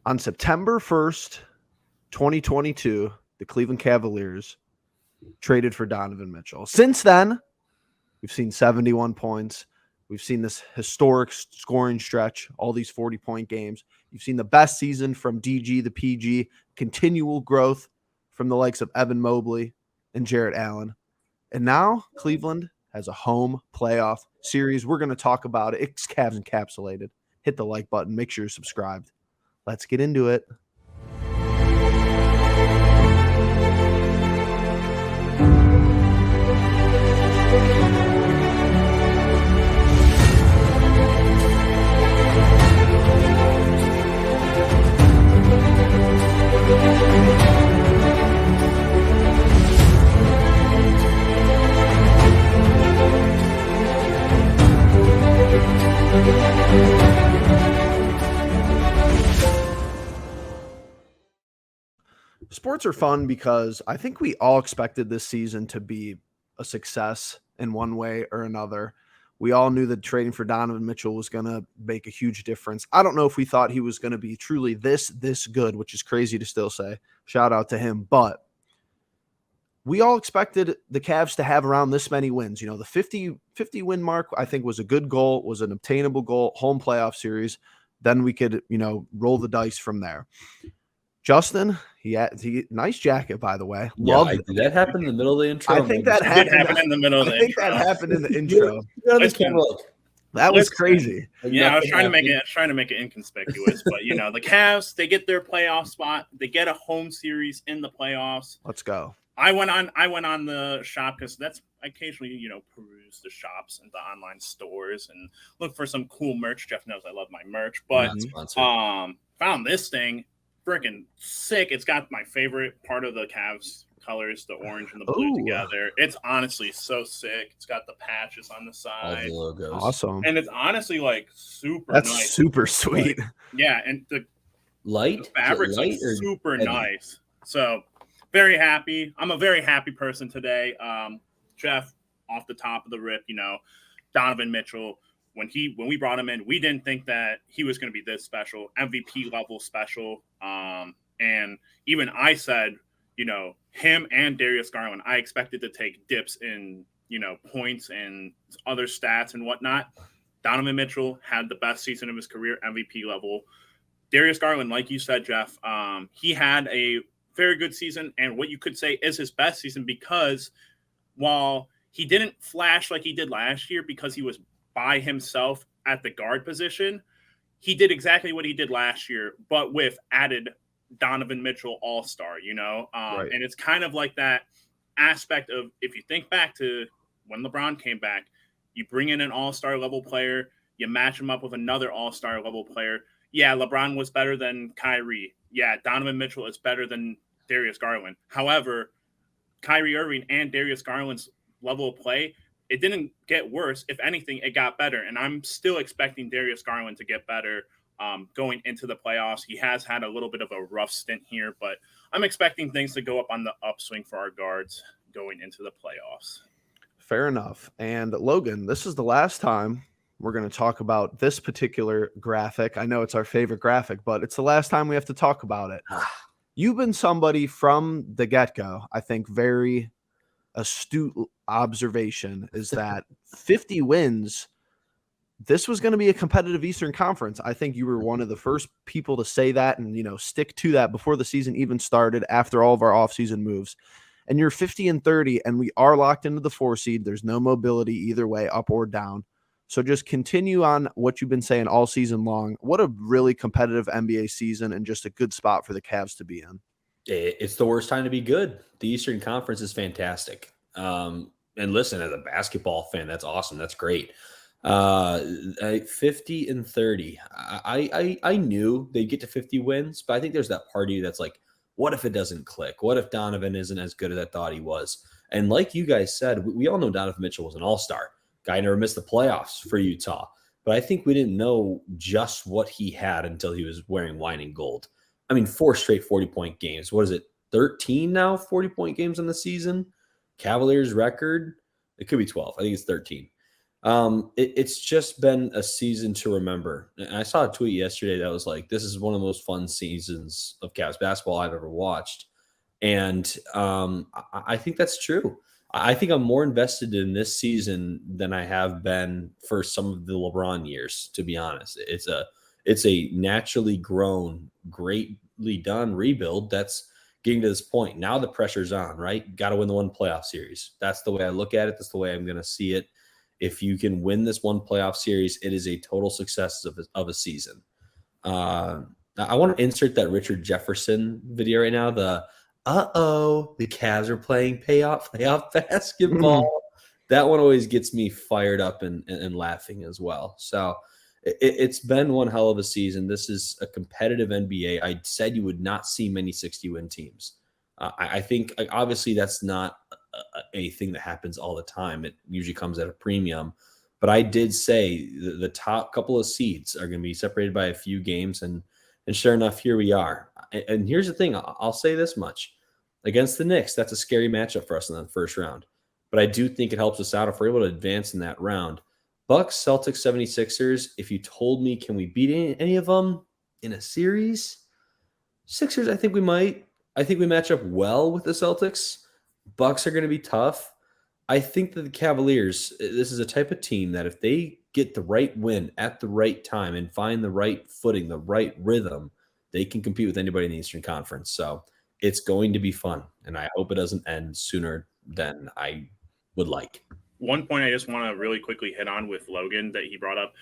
On September 1st, 2022, the Cleveland Cavaliers traded for Donovan Mitchell. Since then, we've seen 71 points. We've seen this historic scoring stretch, all these 40-point games. You've seen the best season from DG, the PG, continual growth from the likes of Evan Mobley and Jarrett Allen. And now Cleveland has a home playoff series. We're going to talk about it. It's Cavs encapsulated. Hit the like button. Make sure you're subscribed. Let's get into it. Sports are fun because I think we all expected this season to be a success in one way or another. We all knew that trading for Donovan Mitchell was going to make a huge difference. I don't know if we thought he was going to be truly this good, which is crazy to still say. Shout out to him. But we all expected the Cavs to have around this many wins. You know, the 50 win mark, I think, was a good goal, was an obtainable goal, home playoff series. Then we could, roll the dice from there. Justin, he nice jacket, by the way. Yeah, did that happen in the middle of the intro? I think that happened in the middle of the intro. I think that happened in the intro. That was crazy. Yeah, I was trying to make it inconspicuous, but the Cavs, they get their playoff spot. They get a home series in the playoffs. Let's go. I went on the shop because I occasionally, peruse the shops and the online stores and look for some cool merch. Jeff knows I love my merch, but found this thing freaking sick. It's got my favorite part of the Cavs colors, the orange and the blue together. It's honestly so sick. It's got the patches on the side. All the logos. Awesome. And it's honestly super That's nice. super sweet. Yeah, and the fabric's super heavy? nice. So very happy. I'm a very happy person today. Jeff, off the top of the rip, Donovan Mitchell, when we brought him in, we didn't think that he was going to be this special, MVP level special. And even I said, him and Darius Garland, I expected to take dips in, points and other stats and whatnot. Donovan Mitchell had the best season of his career, MVP level. Darius Garland, like you said, Jeff, he had a very good season, and what you could say is his best season, because while he didn't flash like he did last year because he was by himself at the guard position, he did exactly what he did last year, but with added Donovan Mitchell all-star, Right. And it's kind of like that aspect of, if you think back to when LeBron came back, you bring in an all-star level player, you match him up with another all-star level player. Yeah, LeBron was better than Kyrie. Yeah, Donovan Mitchell is better than Darius Garland. However, Kyrie Irving and Darius Garland's level of play, it didn't get worse. If anything, it got better. And I'm still expecting Darius Garland to get better going into the playoffs. He has had a little bit of a rough stint here, but I'm expecting things to go up on the upswing for our guards going into the playoffs. Fair enough. And Logan, this is the last time we're going to talk about this particular graphic. I know it's our favorite graphic, but it's the last time we have to talk about it. You've been somebody from the get-go, I think very astute observation is that 50 wins, this was going to be a competitive Eastern Conference. I think you were one of the first people to say that and, stick to that before the season even started, after all of our offseason moves. And you're 50-30, and we are locked into the 4 seed. There's no mobility either way, up or down. So just continue on what you've been saying all season long. What a really competitive NBA season, and just a good spot for the Cavs to be in. It's the worst time to be good. The Eastern Conference is fantastic. And listen, as a basketball fan, that's awesome. That's great. 50-30. I knew they'd get to 50 wins, but I think there's that part of you that's like, what if it doesn't click? What if Donovan isn't as good as I thought he was? And like you guys said, we all know Donovan Mitchell was an all-star. Guy never missed the playoffs for Utah. But I think we didn't know just what he had until he was wearing wine and gold. I mean, 4 straight 40-point games. What is it, 13 now 40-point games in the season? Cavaliers record? It could be 12. I think it's 13. It's just been a season to remember. And I saw a tweet yesterday that was like, "This is one of the most fun seasons of Cavs basketball I've ever watched," and I think that's true. I think I'm more invested in this season than I have been for some of the LeBron years. To be honest, it's a naturally grown, greatly done rebuild that's getting to this point. Now the pressure's on, right? Got to win the one playoff series. That's the way I look at it. That's the way I'm going to see it. If you can win this one playoff series, it is a total success of a season. I want to insert that Richard Jefferson video right now. The Cavs are playing playoff basketball. That one always gets me fired up and laughing as well. So it's been one hell of a season. This is a competitive NBA. I said you would not see many 60-win teams. I think obviously that's not a thing that happens all the time. It usually comes at a premium. But I did say the top couple of seeds are going to be separated by a few games. And sure enough, here we are. And here's the thing. I'll say this much. Against the Knicks, that's a scary matchup for us in the first round. But I do think it helps us out if we're able to advance in that round. Bucks, Celtics, 76ers. If you told me, can we beat any of them in a series? Sixers, I think we might. I think we match up well with the Celtics. Bucks are going to be tough. I think that the Cavaliers, this is a type of team that if they get the right win at the right time and find the right footing, the right rhythm, they can compete with anybody in the Eastern Conference. So it's going to be fun, and I hope it doesn't end sooner than I would like. One point I just want to really quickly hit on with Logan that he brought up.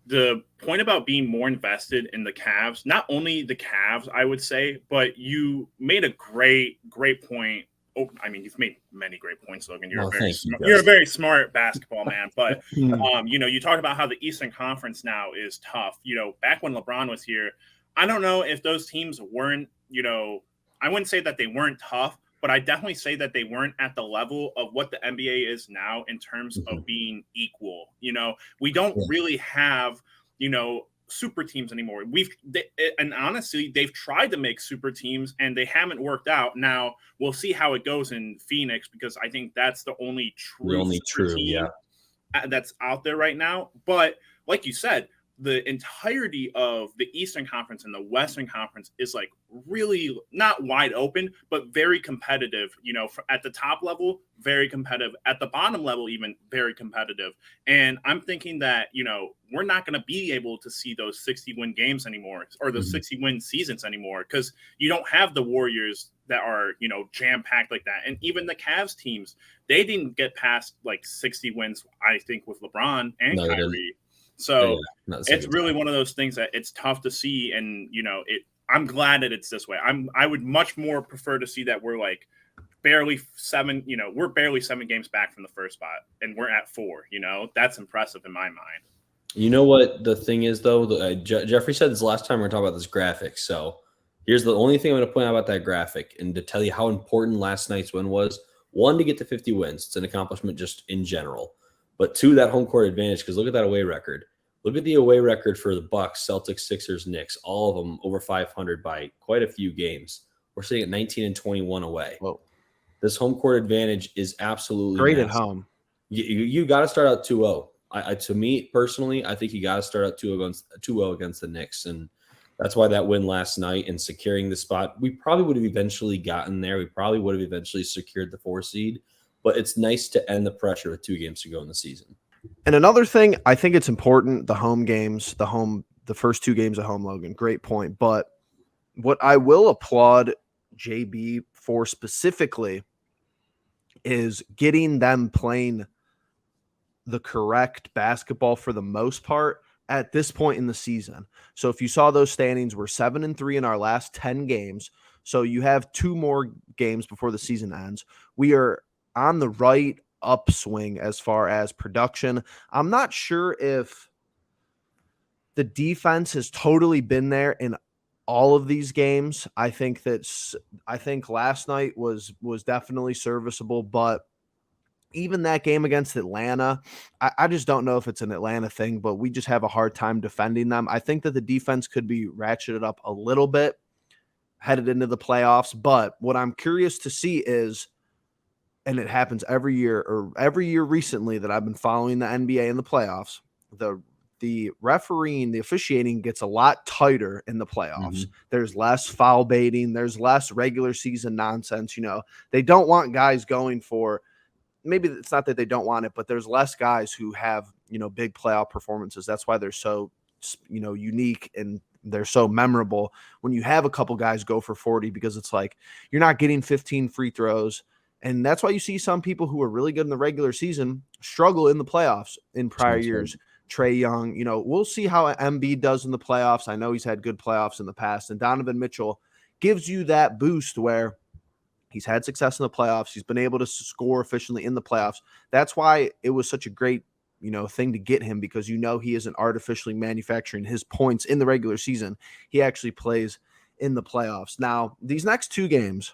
The point about being more invested in the Cavs, not only the Cavs, I would say, but you made a great point. Oh, I mean, you've made many great points, Logan. You're a very smart basketball man. But you talked about how the Eastern Conference now is tough. Back when LeBron was here, I don't know if those teams weren't, I wouldn't say that they weren't tough, but I definitely say that they weren't at the level of what the NBA is now in terms of being equal. We don't really have, super teams anymore. And honestly, they've tried to make super teams and they haven't worked out. Now we'll see how it goes in Phoenix, because I think that's the only true team that's out there right now. But like you said, the entirety of the Eastern Conference and the Western Conference is like really not wide open, but very competitive, at the top level, very competitive, at the bottom level, even very competitive. And I'm thinking that, we're not going to be able to see those 60-win games anymore, or those 60-win seasons anymore, because you don't have the Warriors that are, jam-packed like that. And even the Cavs teams, they didn't get past like 60 wins, I think, with LeBron and Kyrie. So it's really one of those things that it's tough to see. And, I'm glad that it's this way. I would much more prefer to see that we're like barely 7 games back from the first spot and we're at 4, that's impressive in my mind. You know what the thing is, though? Jeffrey said this last time we were talking about this graphic. So here's the only thing I'm going to point out about that graphic and to tell you how important last night's win was. 1, to get to 50 wins. It's an accomplishment just in general. But 2, that home court advantage, because look at that away record. Look at the away record for the Bucks, Celtics, Sixers, Knicks, all of them over 500 by quite a few games. We're sitting at 19-21 away. Whoa. This home court advantage is absolutely great massive. At home. You got to start out 2-0. To me personally, I think you got to start out 2-0 against the Knicks, and that's why that win last night and securing the spot. We probably would have eventually gotten there. We probably would have eventually secured the 4 seed, but it's nice to end the pressure with 2 games to go in the season. And another thing, I think it's important, the home games, the first 2 games at home, Logan, great point. But what I will applaud JB for specifically is getting them playing the correct basketball for the most part at this point in the season. So if you saw those standings, we're 7-3 in our last 10 games. So you have 2 more games before the season ends. We are on the right upswing as far as production. I'm not sure if the defense has totally been there in all of these games. I think last night was definitely serviceable, but even that game against Atlanta, I just don't know if it's an Atlanta thing, but we just have a hard time defending them. I think that the defense could be ratcheted up a little bit headed into the playoffs, but what I'm curious to see is and it happens every year recently that I've been following the NBA and the playoffs. The refereeing, the officiating gets a lot tighter in the playoffs. There's less foul baiting. There's less regular season nonsense. They don't want guys going for, maybe it's not that they don't want it, but there's less guys who have, big playoff performances. That's why they're so, unique and they're so memorable when you have a couple guys go for 40, because it's like you're not getting 15 free throws. And that's why you see some people who are really good in the regular season struggle in the playoffs in prior years. Trae Young, we'll see how Embiid does in the playoffs. I know he's had good playoffs in the past. And Donovan Mitchell gives you that boost where he's had success in the playoffs. He's been able to score efficiently in the playoffs. That's why it was such a great, thing to get him, because he isn't artificially manufacturing his points in the regular season. He actually plays in the playoffs. Now, these next two games,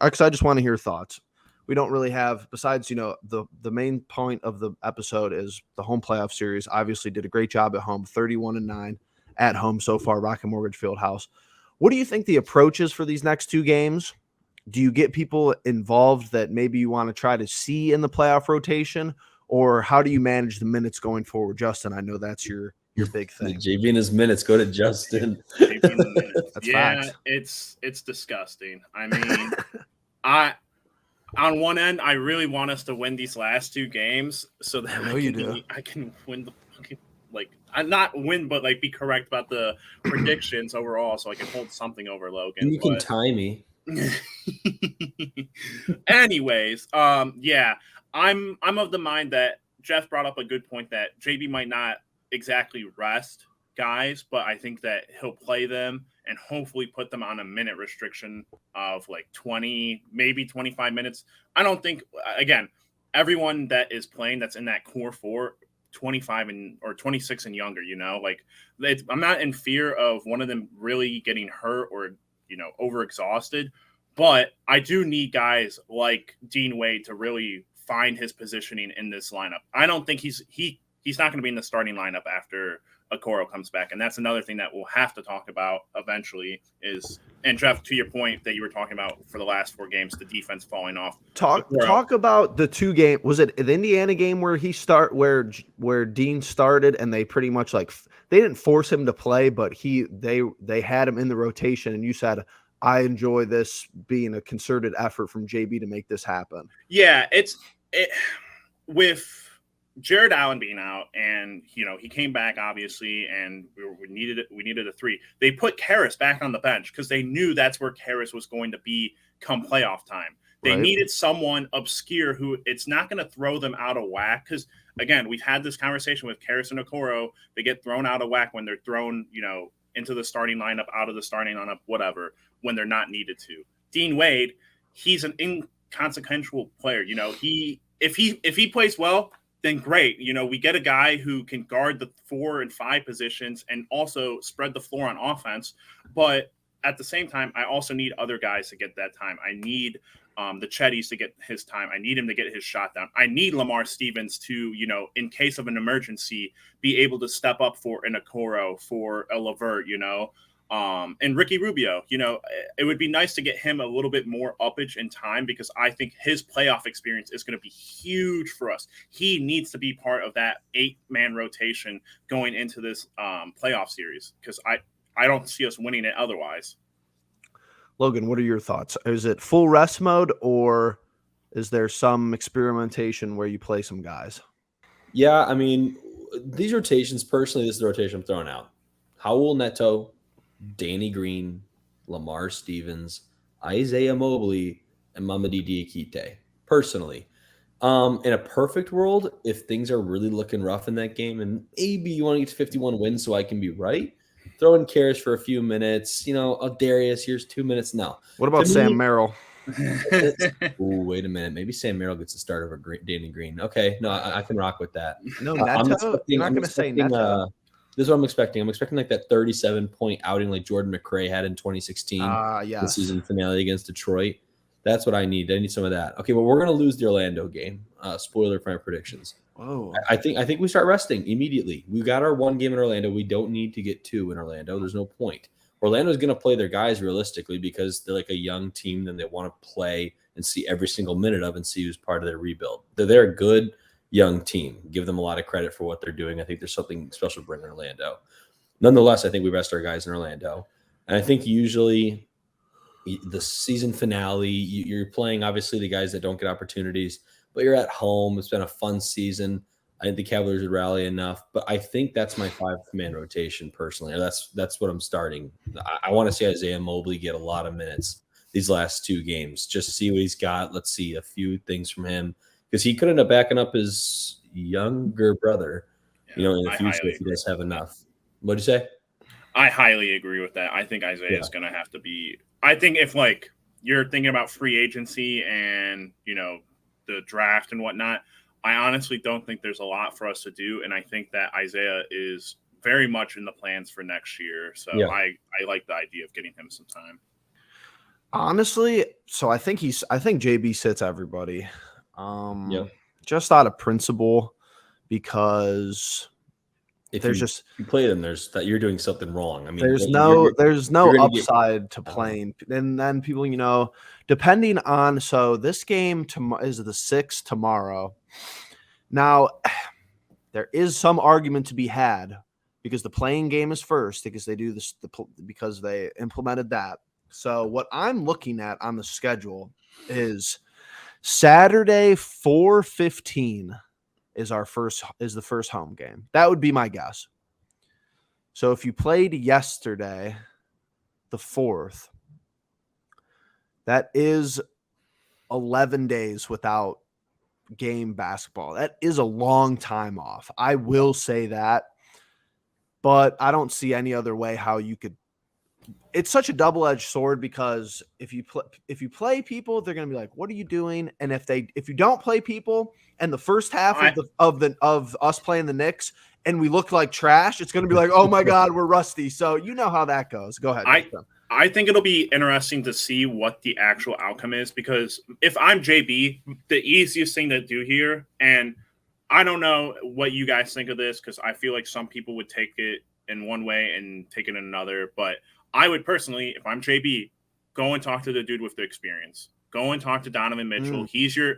because I just want to hear thoughts. We don't really have, besides, the main point of the episode is the home playoff series. Obviously did a great job at home, 31-9 at home so far, Rocket Mortgage Fieldhouse. What do you think the approach is for these next two games? Do you get people involved that maybe you want to try to see in the playoff rotation, or how do you manage the minutes going forward? Justin, I know that's your big thing. JB and his minutes, go to Justin. That's yeah, facts. it's disgusting. I mean, on one end, I really want us to win these last two games so that I can win the fucking, I'm not win, but be correct about the predictions overall, so I can hold something over Logan. You can tie me. Anyways, yeah, I'm of the mind that Jeff brought up a good point that JB might not exactly rest guys, but I think that he'll play them and hopefully put them on a minute restriction of 20, maybe 25 minutes. I don't think, again, everyone that is playing that's in that core four, 25 or 26 and younger, I'm not in fear of one of them really getting hurt or overexhausted, but I do need guys like Dean Wade to really find his positioning in this lineup. I don't think he's not going to be in the starting lineup after Okoro comes back, and that's another thing that we'll have to talk about eventually. And Jeff, to your point that you were talking about for the last four games, the defense falling off. Talk about the two game. Was it the Indiana game where where Dean started and they pretty much they didn't force him to play, but they had him in the rotation, and you said, I enjoy this being a concerted effort from JB to make this happen. Yeah, with Jared Allen being out, and he came back obviously, and we needed a three. They put Karras back on the bench because they knew that's where Karras was going to be come playoff time. They needed someone obscure who it's not going to throw them out of whack, because again, we've had this conversation with Karras and Okoro. They get thrown out of whack when they're thrown, into the starting lineup, out of the starting lineup, whatever, when they're not needed to. Dean Wade, he's an inconsequential player. If he plays well, then great. We get a guy who can guard the 4 and 5 positions and also spread the floor on offense. But at the same time, I also need other guys to get that time. I need the Chetties to get his time. I need him to get his shot down. I need Lamar Stevens to, in case of an emergency, be able to step up for an Okoro, for a Levert, and Ricky Rubio. It would be nice to get him a little bit more uppage in time, because I think his playoff experience is going to be huge for us. He needs to be part of that 8-man rotation going into this playoff series, because I don't see us winning it otherwise. Logan, what are your thoughts? Is it full rest mode, or is there some experimentation where you play some guys? Yeah, I mean, these rotations, personally, this is the rotation I'm throwing out. Howell Neto, Danny Green, Lamar Stevens, Isaiah Mobley, and Mamadi Diakite. Personally, in a perfect world, if things are really looking rough in that game, and maybe you want to get to 51 wins so I can be right, throw in Karras for a few minutes. Darius, here's 2 minutes. No. What about Sam Merrill? Wait a minute. Maybe Sam Merrill gets the start over Danny Green. Okay, no, I can rock with that. No, Neto. You're not going to say Neto. This is what I'm expecting. I'm expecting that 37-point outing like Jordan McRae had in 2016, the season finale against Detroit. That's what I need. I need some of that. Okay, well, we're going to lose the Orlando game. Spoiler for my predictions. Whoa. I think we start resting immediately. We got our 1 game in Orlando. We don't need to get 2 in Orlando. There's no point. Orlando's going to play their guys realistically because they're like a young team and they want to play and see every single minute of and see who's part of their rebuild. They're a good young team. Give them a lot of credit for what they're doing. I think there's something special to bring in Orlando. Nonetheless, I think we rest our guys in Orlando. And I think usually the season finale, you're playing obviously the guys that don't get opportunities, but you're at home. It's been a fun season. I think the Cavaliers would rally enough, but I think that's my 5-man rotation personally. That's what I'm starting. I want to see Isaiah Mobley get a lot of minutes these last 2 games. Just see what he's got. Let's see a few things from him, because he could end up backing up his younger brother, in the future if he does have enough. What'd you say? I highly agree with that. I think Isaiah is going to have to be. I think if you're thinking about free agency and the draft and whatnot, I honestly don't think there's a lot for us to do, and I think that Isaiah is very much in the plans for next year. So I like the idea of getting him some time. Honestly, so I think JB sits everybody. Just out of principle, because if there's you play them, you're doing something wrong. I mean, there's no upside to playing, and then people, depending on. So this game is the 6th tomorrow. Now, there is some argument to be had because the playing game is first, because they do this because they implemented that. So what I'm looking at on the schedule is Saturday 4:15 is the first home game. That would be my guess. So if you played yesterday, the 4th, that is 11 days without game basketball. That is a long time off. I will say that, but I don't see any other way how you could. It's such a double-edged sword, because if you play people, they're going to be like, "What are you doing?" And if you don't play people, and the first half of us playing the Knicks, and we look like trash, it's going to be like, "Oh my God, we're rusty." So you know how that goes. Go ahead. I think it'll be interesting to see what the actual outcome is, because if I'm JB, the easiest thing to do here, and I don't know what you guys think of this, because I feel like some people would take it in one way and take it in another, but I would personally, if I'm JB, go and talk to the dude with the experience. Go and talk to Donovan Mitchell. He's your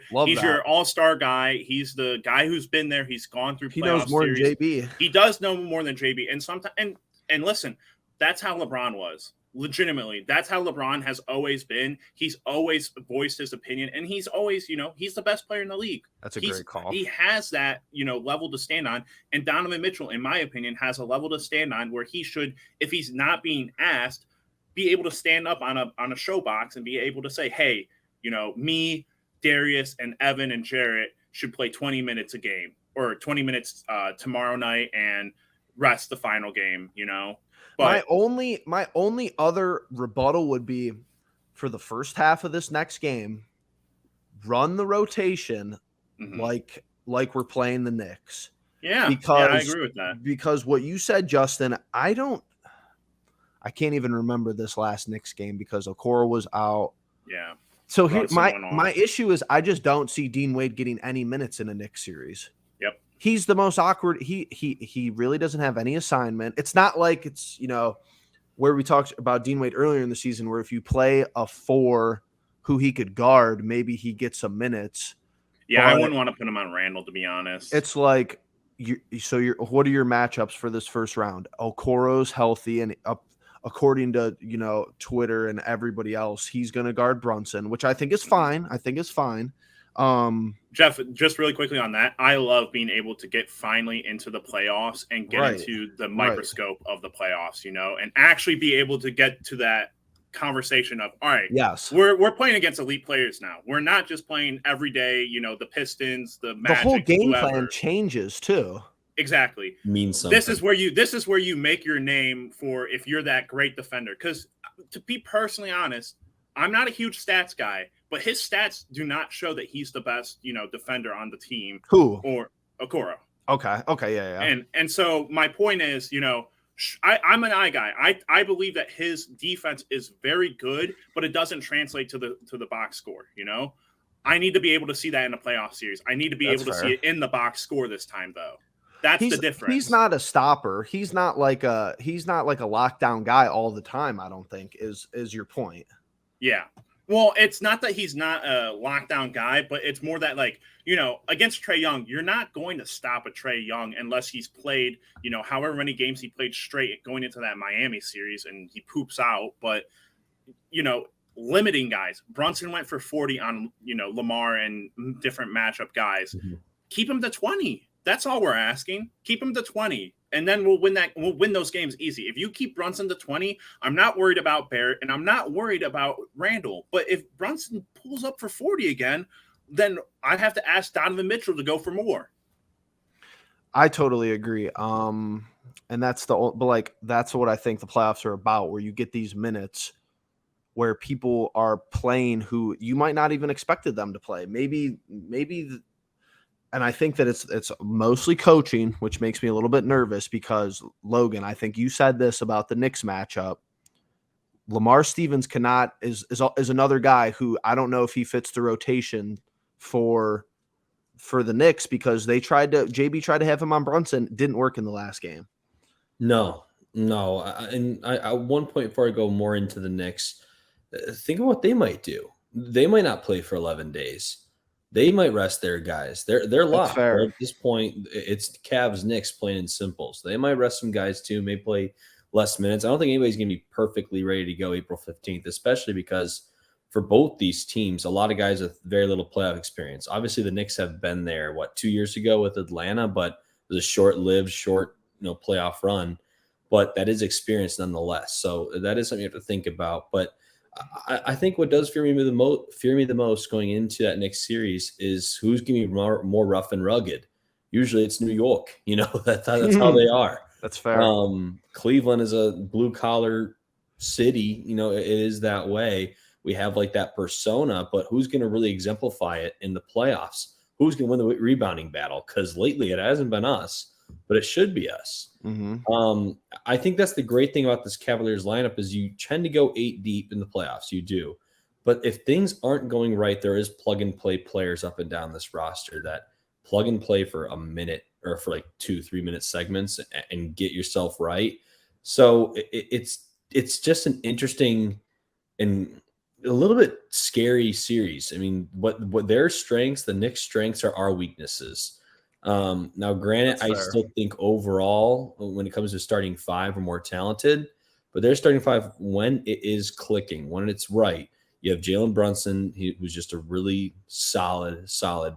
all-star guy. He's the guy who's been there. He's gone through playoff series. He knows more than JB. He does know more than JB. And sometimes, and listen, that's how LeBron was. Legitimately, that's how LeBron has always been. He's always voiced his opinion, and he's always, he's the best player in the league. That's a great call. He has that, level to stand on. And Donovan Mitchell, in my opinion, has a level to stand on where he should, if he's not being asked, be able to stand up on a show box and be able to say, hey, me, Darius, and Evan and Jarrett should play 20 minutes a game, or 20 minutes tomorrow night, and rest the final game, But my only other rebuttal would be, for the first half of this next game, run the rotation like we're playing the Knicks. Yeah, I agree with that. Because what you said, Justin, I can't even remember this last Knicks game because Okoro was out. Yeah. So here, my issue is I just don't see Dean Wade getting any minutes in a Knicks series. Yep. He's the most awkward. He really doesn't have any assignment. It's not like it's, where we talked about Dean Wade earlier in the season, where if you play a 4 who he could guard, maybe he gets some minutes. Yeah, I wouldn't want to put him on Randall, to be honest. It's like, what are your matchups for this first round? Okoro's healthy, and according to Twitter and everybody else, he's going to guard Brunson, which I think is fine. Jeff, just really quickly on that, I love being able to get finally into the playoffs and get into the microscope of the playoffs, and actually be able to get to that conversation of, all right, yes, we're playing against elite players now. We're not just playing every day, the Pistons, the Magic, the whole game whoever. plan changes too. Exactly. Means something. This is where you make your name for, if you're that great defender. Because to be personally honest, I'm not a huge stats guy, but his stats do not show that he's the best, defender on the team. Who? Or Okoro. Okay, yeah. And so my point is, I'm an eye guy. I believe that his defense is very good, but it doesn't translate to the box score. I need to be able to see that in a playoff series. I need to be able to see it in the box score this time, though. That's the difference. He's not a stopper. He's not like a lockdown guy all the time, I don't think, is your point. Yeah. Well, it's not that he's not a lockdown guy, but it's more that, like, against Trae Young, you're not going to stop a Trae Young unless he's played, however many games he played straight going into that Miami series and he poops out. But, limiting guys. Brunson went for 40 on, Lamar and different matchup guys. Mm-hmm. Keep him to 20. That's all we're asking. Keep him to 20. And then we'll win those games easy. If you keep Brunson to 20, I'm not worried about Barrett and I'm not worried about Randall. But if Brunson pulls up for 40 again, then I have to ask Donovan Mitchell to go for more. I totally agree. And that's that's what I think the playoffs are about, where you get these minutes where people are playing who you might not even expected them to play. Maybe and I think that it's mostly coaching, which makes me a little bit nervous because, Logan, I think you said this about the Knicks matchup. Lamar Stevens is another guy who I don't know if he fits the rotation for the Knicks because JB tried to have him on Brunson. Didn't work in the last game. No. And I one point before I go more into the Knicks, think of what they might do. They might not play for 11 days. They might rest their guys. They're locked. At this point, it's Cavs Knicks plain and simple. So they might rest some guys too, may play less minutes. I don't think anybody's going to be perfectly ready to go April 15th, especially because for both these teams, a lot of guys with very little playoff experience. Obviously, the Knicks have been there, 2 years ago with Atlanta, but it was a short-lived, playoff run. But that is experience nonetheless. So that is something you have to think about. But I think what does fear me the most going into that next series is who's going to be more rough and rugged. Usually it's New York. That's how they are. That's fair. Cleveland is a blue collar city. It is that way. We have that persona, but who's going to really exemplify it in the playoffs? Who's going to win the rebounding battle? Because lately it hasn't been us, but it should be us. Mm-hmm. I think that's the great thing about this Cavaliers lineup is you tend to go 8 deep in the playoffs. You do. But if things aren't going right, there is plug and play players up and down this roster that plug and play for a minute or for 2-3 minute segments and get yourself right. So it's just an interesting and a little bit scary series. I mean, what their strengths, the Knicks' strengths are our weaknesses. Now, granted, I still think overall, when it comes to starting five, are more talented, but their starting five, when it is clicking, when it's right, you have Jalen Brunson, who's just a really solid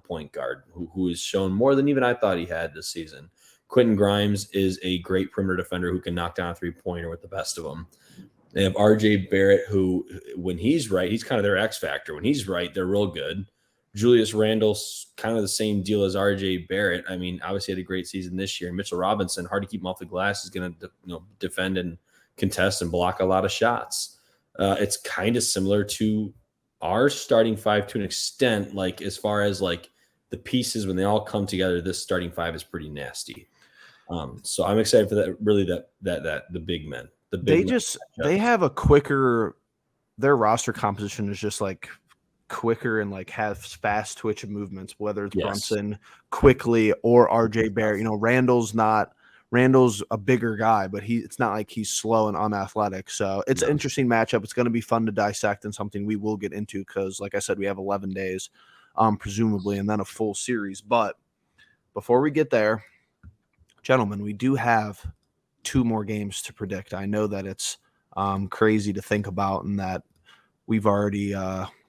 point guard who has shown more than even I thought he had this season. Quentin Grimes is a great perimeter defender who can knock down a three-pointer with the best of them. They have RJ Barrett, who, when he's right, he's kind of their X factor. When he's right, they're real good. Julius Randle's kind of the same deal as RJ Barrett. I mean, obviously had a great season this year. Mitchell Robinson, hard to keep him off the glass, is going to defend and contest and block a lot of shots. It's kind of similar to our starting five to an extent, as far as the pieces, when they all come together, this starting five is pretty nasty. So I'm excited for that. Really, that the big men, they have a quicker. Their roster composition is just quicker and have fast twitch of movements, whether it's Brunson quickly or RJ Barrett. Randall's a bigger guy, but it's not like he's slow and unathletic. So it's an interesting matchup. It's going to be fun to dissect and something we will get into because, like I said, we have 11 days, presumably, and then a full series. But before we get there, gentlemen, we do have 2 more games to predict. I know that it's crazy to think about and that we've already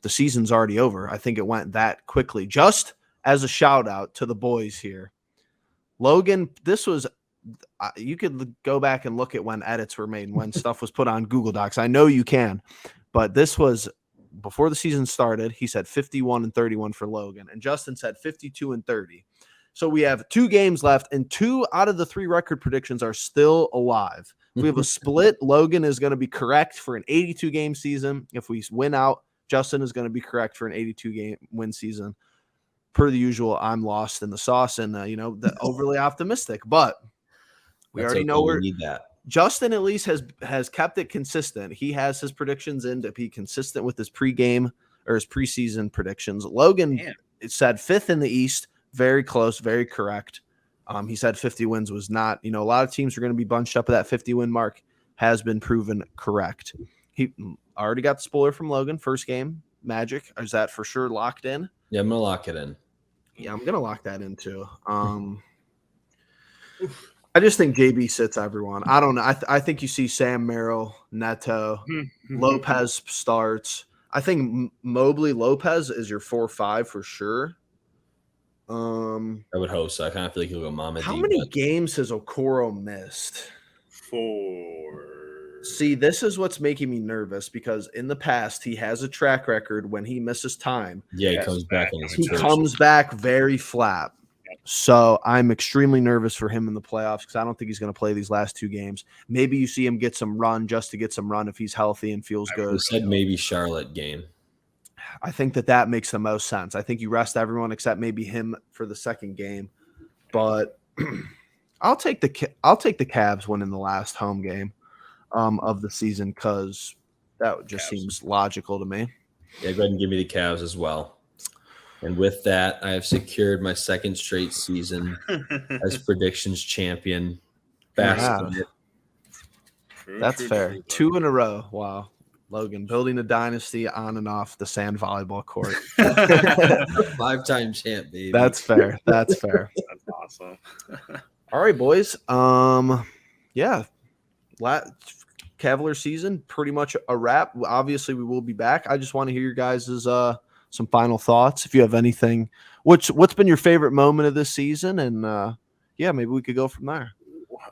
the season's already over. I think it went that quickly. Just as a shout out to the boys here, Logan, this was you could go back and look at when edits were made, when stuff was put on Google Docs. I know you can, but this was before the season started. He said 51-31 for Logan, and Justin said 52-30. So we have 2 games left, and 2 out of the 3 record predictions are still alive. If we have a split, Logan is going to be correct for an 82-game season. If we win out, Justin is going to be correct for an 82-game win season. Per the usual, I'm lost in the sauce and, overly optimistic. But we already know where Justin at least has kept it consistent. He has his predictions in to be consistent with his pregame or his preseason predictions. Logan said 5th in the East. Very close, very correct. He said 50 wins was not, a lot of teams are going to be bunched up at that 50 win mark. Has been proven correct. He already got the spoiler from Logan. First game, Magic. Is that for sure locked in? Yeah, I'm gonna lock it in. Yeah, I'm gonna lock that in too. I just think JB sits everyone. I don't know. I think you see Sam Merrill, Neto, Lopez starts. I think Mobley Lopez is your 4-5 for sure. I would hope so. I kind of feel like he'll go Mama How D, many but games has Okoro missed? 4. See, this is what's making me nervous because in the past he has a track record when he misses time. yeah, he Yes, comes back and He comes back very flat. So I'm extremely nervous for him in the playoffs because I don't think he's going to play these last 2 games. Maybe you see him get some run just to get some run if he's healthy and feels good. We said maybe Charlotte game. I think that makes the most sense. I think you rest everyone except maybe him for the second game. But I'll take the Cavs winning the last home game of the season because that just seems logical to me. Yeah, go ahead and give me the Cavs as well. And with that, I have secured my second straight season as predictions champion. Yeah. That's fair. 2 in a row. Wow. Logan, building a dynasty on and off the sand volleyball court. 5-time champ, baby. That's fair. That's fair. That's awesome. All right, boys. Yeah. Cavalier season, pretty much a wrap. Obviously, we will be back. I just want to hear your guys' some final thoughts. If you have anything, what's been your favorite moment of this season? And yeah, maybe we could go from there.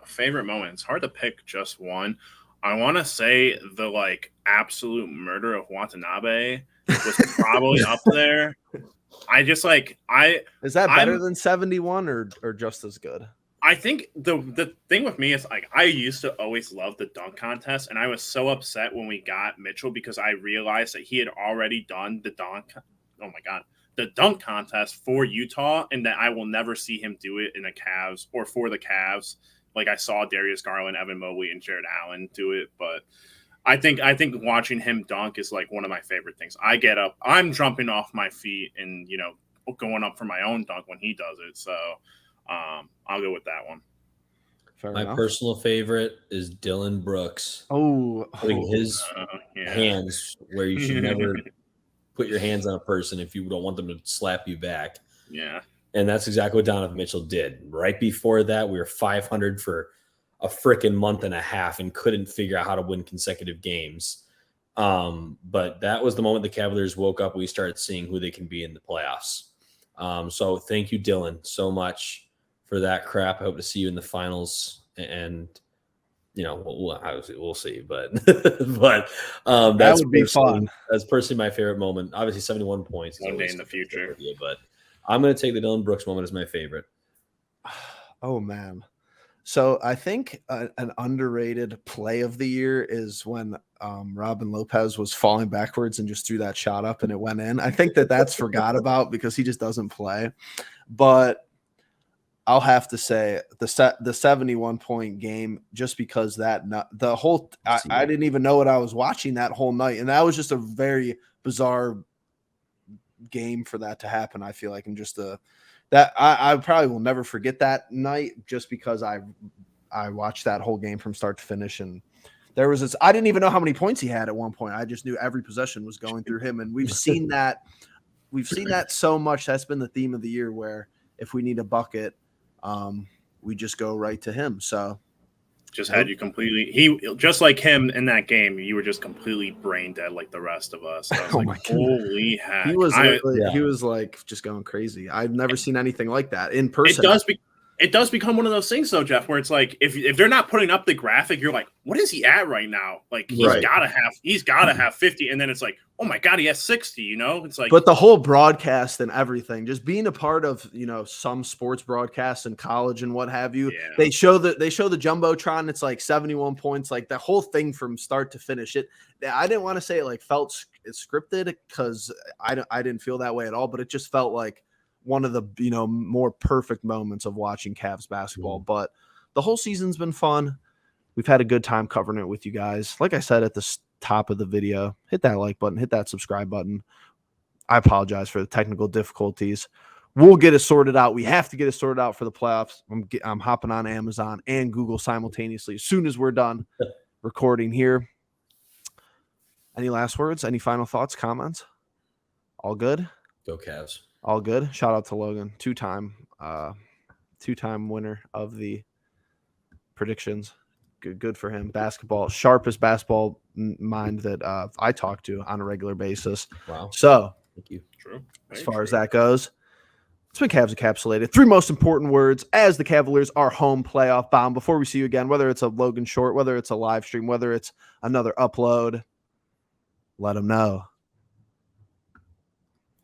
Favorite moment. It's hard to pick just one. I want to say the absolute murder of Watanabe was probably up there. Is that better than 71 or just as good? I think the thing with me is I used to always love the dunk contest, and I was so upset when we got Mitchell because I realized that he had already done the dunk contest for Utah, and that I will never see him do it in the Cavs or for the Cavs. Like I saw Darius Garland, Evan Mobley, and Jared Allen do it, but I think watching him dunk is one of my favorite things. I get up, I'm jumping off my feet, and going up for my own dunk when he does it. So. I'll go with that one. My personal favorite is Dylan Brooks. Putting his hands where you should never put your hands on a person if you don't want them to slap you back. Yeah. And that's exactly what Donovan Mitchell did. Right before that, we were 500 for a freaking month and a half and couldn't figure out how to win consecutive games. But that was the moment the Cavaliers woke up. We started seeing who they can be in the playoffs. So thank you, Dylan, so much for that crap. I hope to see you in the finals, and we'll see. But that would be fun. That's personally my favorite moment. Obviously, 71 points. One day in the future, but I'm going to take the Dylan Brooks moment as my favorite. Oh man. So I think an underrated play of the year is when Robin Lopez was falling backwards and just threw that shot up and it went in. I think that's forgot about because he just doesn't play. But I'll have to say the 71-point game, just because I didn't even know what I was watching that whole night, and that was just a very bizarre game for that to happen. I feel like, and just I probably will never forget that night just because I watched that whole game from start to finish, and there was this. I didn't even know how many points he had at one point. I just knew every possession was going through him, and we've seen that so much. That's been the theme of the year, where if we need a bucket, we just go right to him. So just had you completely, just like him in that game, you were just completely brain dead like the rest of us. I was holy heck. He was just going crazy. I've never seen anything like that in person. It does become one of those things though, Jeff, where it's like, if they're not putting up the graphic, you're like, what is he at right now? Like he's gotta have 50. And then it's like, oh my God, he has 60, it's like, but the whole broadcast and everything, just being a part of, some sports broadcasts in college and what have you, they show the Jumbotron. It's like 71 points, like the whole thing from start to finish. I didn't want to say it felt scripted because I didn't feel that way at all, but it just felt like one of the more perfect moments of watching Cavs basketball. But the whole season's been fun. We've had a good time covering it with you guys. Like I said at the top of the video, hit that like button, hit that subscribe button. I apologize for the technical difficulties. We'll get it sorted out. We have to get it sorted out for the playoffs. I'm hopping on Amazon and Google simultaneously as soon as we're done recording here. Any last words? Any final thoughts, comments? All good? Go Cavs. All good. Shout out to Logan, two-time winner of the predictions. Good for him. Basketball, sharpest basketball mind that I talk to on a regular basis. Wow. So, Thank you. True. as Very far as true. that goes, it's been Cavs Encapsulated. 3 most important words as the Cavaliers are home playoff bound. Before we see you again, whether it's a Logan short, whether it's a live stream, whether it's another upload, let them know.